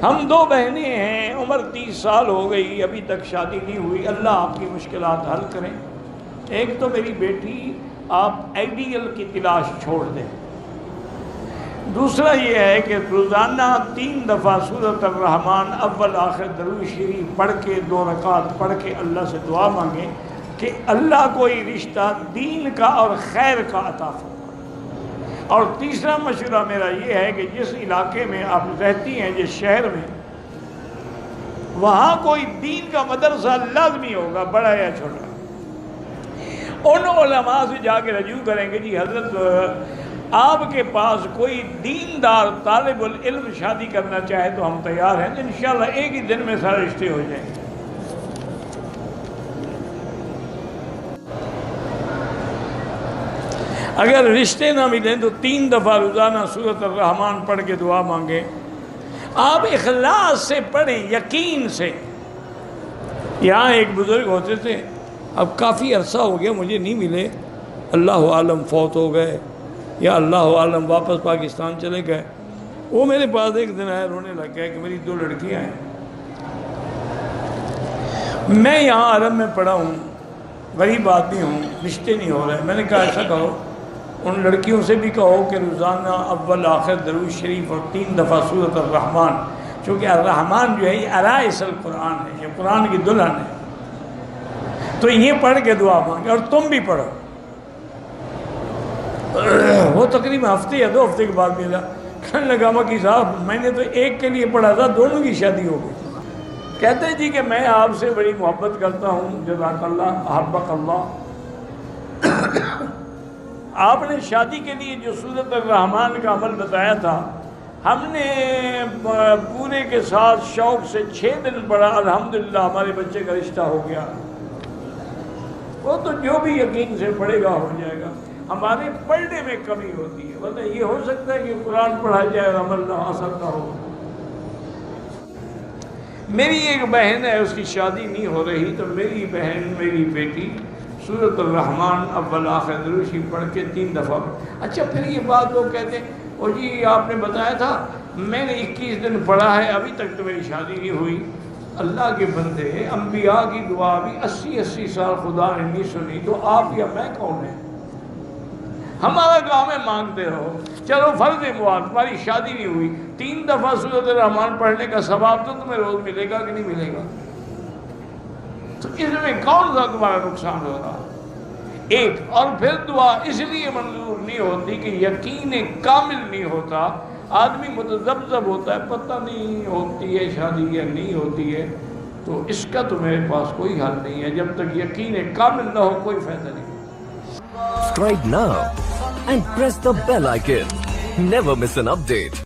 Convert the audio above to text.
ہم دو بہنیں ہیں، عمر 30 سال ہو گئی، ابھی تک شادی نہیں ہوئی۔ اللہ آپ کی مشکلات حل کریں۔ ایک تو میری بیٹی، آپ آئیڈیل کی تلاش چھوڑ دیں۔ دوسرا یہ ہے کہ روزانہ 3 دفعہ سورۃ الرحمن اول آخر درود شریف پڑھ کے 2 رکعت پڑھ کے اللہ سے دعا مانگیں کہ اللہ کوئی رشتہ دین کا اور خیر کا عطا فرمائے۔ اور تیسرا مشورہ میرا یہ ہے کہ جس علاقے میں آپ رہتی ہیں، جس شہر میں، وہاں کوئی دین کا مدرسہ لازمی ہوگا، بڑا یا چھوٹا۔ ان علماء سے جا کے رجوع کریں گے، جی حضرت آپ کے پاس کوئی دیندار طالب العلم شادی کرنا چاہے تو ہم تیار ہیں، انشاءاللہ ایک ہی دن میں سارے رشتے ہو جائیں گے۔ اگر رشتے نہ ملیں تو 3 دفعہ روزانہ سورۃ الرحمن پڑھ کے دعا مانگیں۔ آپ اخلاص سے پڑھیں، یقین سے۔ یہاں ایک بزرگ ہوتے تھے، اب کافی عرصہ ہو گیا مجھے نہیں ملے، اللہ عالم فوت ہو گئے یا اللہ عالم واپس پاکستان چلے گئے۔ وہ میرے پاس ایک دن آئے، رونے لگ گئے کہ میری 2 لڑکیاں ہیں، میں یہاں عرب میں پڑھا ہوں، غریب آدمی ہوں، رشتے نہیں ہو رہے۔ میں نے کہا ایسا کہو، ان لڑکیوں سے بھی کہو کہ روزانہ اول آخر درود شریف اور 3 دفعہ سورۃ الرحمن، چونکہ الرحمن جو ہے یہ عرائس القرآن ہے، یہ قرآن کی دلہن ہے، تو یہ پڑھ کے دعا مانگے۔ اور تم بھی پڑھو۔ وہ تقریباً ہفتے یا 2 ہفتے کے بعد ملا، کہنے لگا مکی صاحب میں نے تو ایک کے لیے پڑھا تھا، دونوں کی شادی ہو گئی۔ کہتے ہیں جی کہ میں آپ سے بڑی محبت کرتا ہوں، جزاک اللہ احبک اللہ۔ آپ نے شادی کے لیے جو سورۃ الرحمن کا عمل بتایا تھا، ہم نے پورے کے ساتھ شوق سے 6 دن پڑھا، الحمدللہ ہمارے بچے کا رشتہ ہو گیا۔ وہ تو جو بھی یقین سے پڑھے گا ہو جائے گا، ہمارے پڑھنے میں کمی ہوتی ہے، ورنہ یہ ہو سکتا ہے کہ قرآن پڑھا جائے اور عمل نہ اثر نہ ہو۔ میری ایک بہن ہے، اس کی شادی نہیں ہو رہی، تو میری بہن، میری بیٹی سورۃ الرحمن اول آخر درود شریف پڑھ کے 3 دفعہ۔ اچھا پھر یہ بات لوگ کہتے ہیں او جی آپ نے بتایا تھا، میں نے 21 دن پڑھا ہے، ابھی تک تو میری شادی نہیں ہوئی۔ اللہ کے بندے، انبیاء کی دعا بھی 80 سال خدا نے نہیں سنی، تو آپ یا میں کون ہیں؟ ہمارا کام ہے مانگتے رہو۔ چلو فرض مواد تمہاری شادی نہیں ہوئی، 3 دفعہ سورۃ الرحمن پڑھنے کا ثواب تو تمہیں روز ملے گا کہ نہیں ملے گا؟ تو اس میں کون سا تمہارا نقصان ہو رہا؟ ایک اور پھر دعا اس لیے منظور نہیں ہوتی کہ یقین کامل نہیں ہوتا، آدمی متذبذب ہوتا ہے، پتہ نہیں ہوتی ہے شادی یا نہیں ہوتی ہے، تو اس کا تو میرے پاس کوئی حل نہیں ہے۔ جب تک یقین کامل نہ ہو کوئی فائدہ نہیں۔ Subscribe now and press the bell icon. Never miss an update.